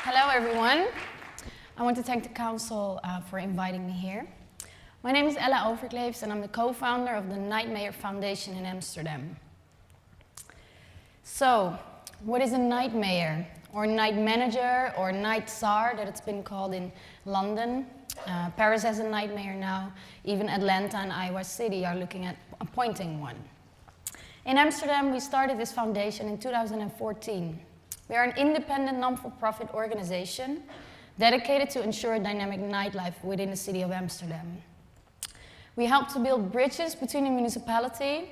Hello, everyone. I want to thank the council for inviting me here. My name is Overkleeft, and I'm the co-founder of the Nightmare Foundation in Amsterdam. So, what is a nightmare, or night manager, or night czar, that it's been called in London? Paris has a nightmare now. Even Atlanta and Iowa City are looking at appointing one. In Amsterdam, we started this foundation in 2014. We are an independent, non-for-profit organization dedicated to ensure a dynamic nightlife within the city of Amsterdam. We help to build bridges between the municipality,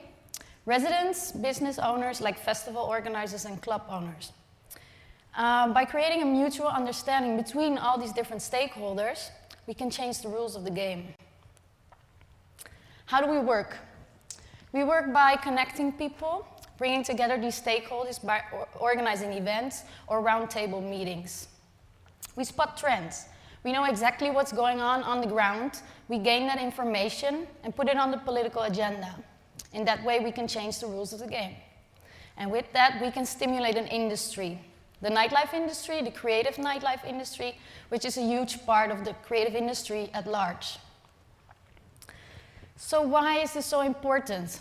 residents, business owners like festival organizers and club owners. By creating a mutual understanding between all these different stakeholders, we can change the rules of the game. How do we work? We work by connecting people, bringing together these stakeholders by organizing events or roundtable meetings. We spot trends. We know exactly what's going on the ground. We gain that information and put it on the political agenda. In that way, we can change the rules of the game. And with that, we can stimulate an industry. The nightlife industry, the creative nightlife industry, which is a huge part of the creative industry at large. So why is this so important?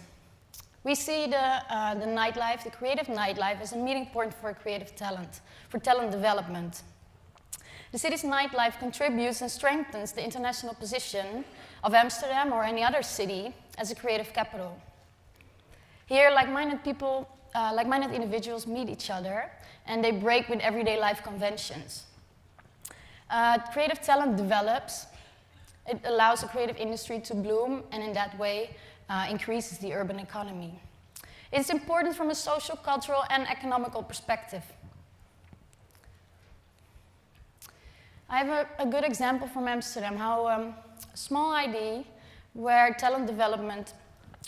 We see the nightlife, the creative nightlife, as a meeting point for creative talent, for talent development. The city's nightlife contributes and strengthens the international position of Amsterdam or any other city as a creative capital. Here, like-minded people, like-minded individuals meet each other, and they break with everyday life conventions. Creative talent develops. It allows the creative industry to bloom, and in that way, increases the urban economy. It's important from a social, cultural, and economical perspective. I have a good example from Amsterdam, how a small idea where talent development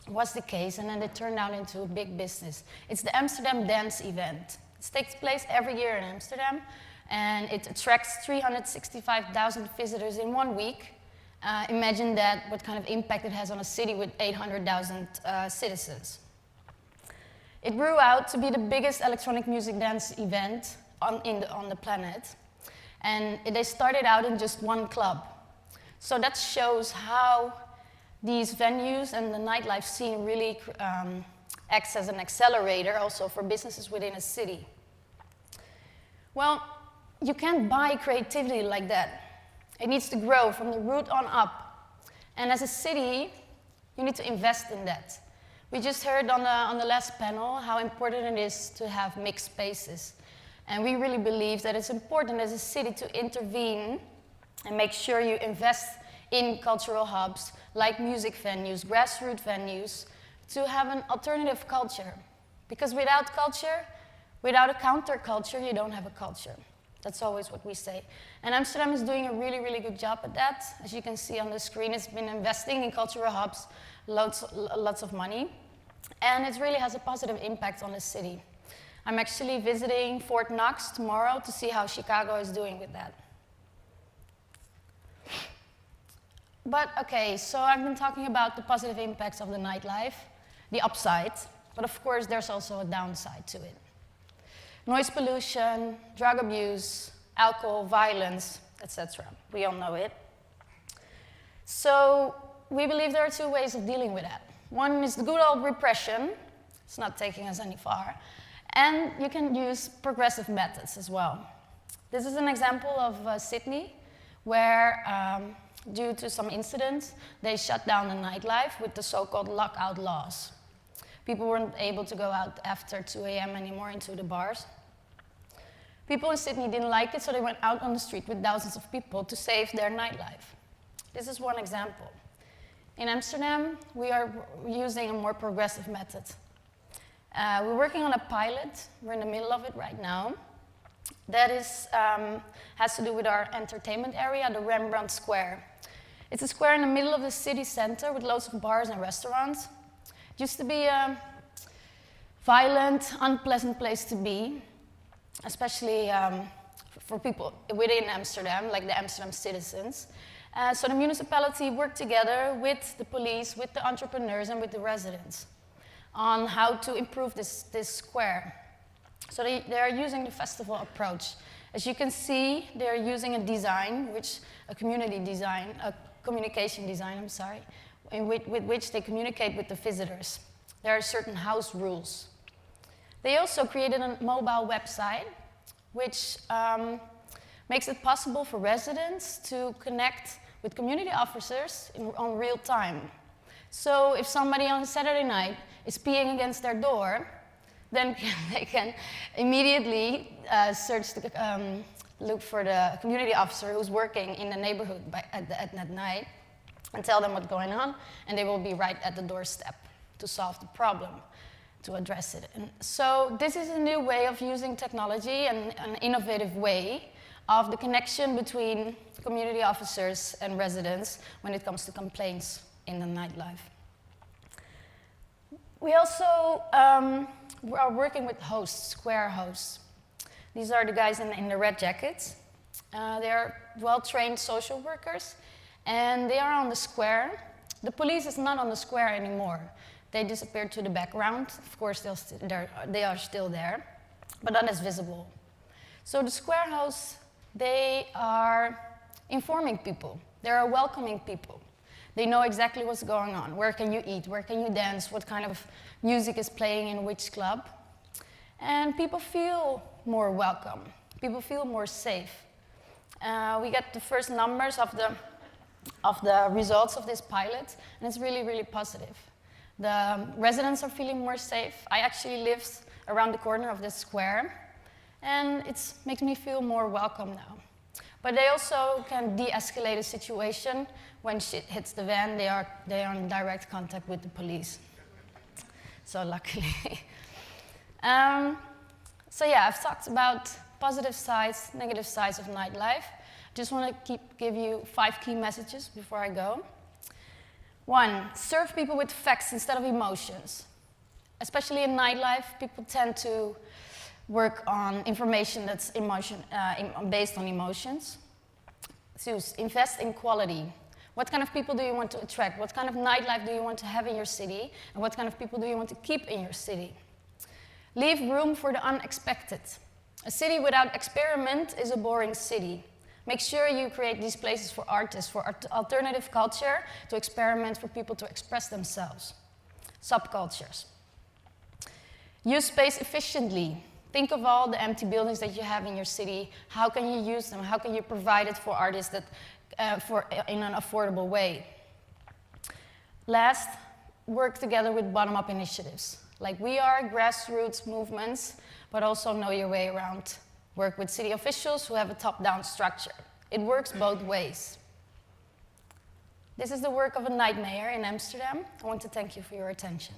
was the case, and then it turned out into a big business. It's the Amsterdam Dance Event. It takes place every year in Amsterdam, and it attracts 365,000 visitors in 1 week. Imagine that, what kind of impact it has on a city with 800,000 citizens. It grew out to be the biggest electronic music dance event on the planet. And they started out in just one club. So that shows how these venues and the nightlife scene really acts as an accelerator also for businesses within a city. Well, you can't buy creativity like that. It needs to grow from the root on up. And as a city, you need to invest in that. We just heard on the last panel how important it is to have mixed spaces. And we really believe that it's important as a city to intervene and make sure you invest in cultural hubs like music venues, grassroots venues, to have an alternative culture. Because without culture, without a counterculture, you don't have a culture. That's always what we say. And Amsterdam is doing a really, really good job at that. As you can see on the screen, it's been investing in cultural hubs lots of money. And it really has a positive impact on the city. I'm actually visiting Fort Knox tomorrow to see how Chicago is doing with that. But okay, so I've been talking about the positive impacts of the nightlife, the upside, but of course there's also a downside to it. Noise pollution, drug abuse, alcohol, violence, etc. We all know it. So we believe there are two ways of dealing with that. One is the good old repression. It's not taking us any far. And you can use progressive methods as well. This is an example of Sydney, where due to some incidents, they shut down the nightlife with the so-called lockout laws. People weren't able to go out after 2 a.m. anymore into the bars. People in Sydney didn't like it, so they went out on the street with thousands of people to save their nightlife. This is one example. In Amsterdam, we are using a more progressive method. We're working on a pilot. We're in the middle of it right now. That has to do with our entertainment area, the Rembrandt Square. It's a square in the middle of the city center with loads of bars and restaurants. It used to be a violent, unpleasant place to be, especially for people within Amsterdam, like the Amsterdam citizens. So the municipality worked together with the police, with the entrepreneurs, and with the residents on how to improve this square. So they are using the festival approach. As you can see, they're using a design, a communication design, I'm sorry, with which they communicate with the visitors. There are certain house rules. They also created a mobile website, which makes it possible for residents to connect with community officers on real time. So if somebody on a Saturday night is peeing against their door, then they can immediately look for the community officer who's working in the neighborhood at night and tell them what's going on, and they will be right at the doorstep to solve the problem, to address it. And so this is a new way of using technology and an innovative way of the connection between community officers and residents when it comes to complaints in the nightlife. We also are working with hosts, square hosts. These are the guys in the red jackets. They are well-trained social workers, and they are on the square. The police is not on the square anymore. They disappeared to the background. Of course, they are still there, but not as visible. So the square hosts, they are informing people. They are welcoming people. They know exactly what's going on. Where can you eat? Where can you dance? What kind of music is playing in which club? And people feel more welcome. People feel more safe. We get the first numbers of the results of this pilot, and it's really, really positive. The residents are feeling more safe. I actually lived around the corner of this square, and it makes me feel more welcome now. But they also can de-escalate a situation. When shit hits the fan, they are in direct contact with the police. So luckily. So yeah, I've talked about positive sides, negative sides of nightlife. I just want to give you 5 key messages before I go. 1, serve people with facts instead of emotions. Especially in nightlife, people tend to work on information that's based on emotions. 2, invest in quality. What kind of people do you want to attract? What kind of nightlife do you want to have in your city? And what kind of people do you want to keep in your city? Leave room for the unexpected. A city without experiment is a boring city. Make sure you create these places for artists, for alternative culture, to experiment, for people to express themselves. Subcultures. Use space efficiently. Think of all the empty buildings that you have in your city. How can you use them? How can you provide it for artists in an affordable way? Last, work together with bottom-up initiatives. Like we are grassroots movements, but also know your way around. Work with city officials who have a top-down structure. It works both ways. This is the work of a night mayor in Amsterdam. I want to thank you for your attention.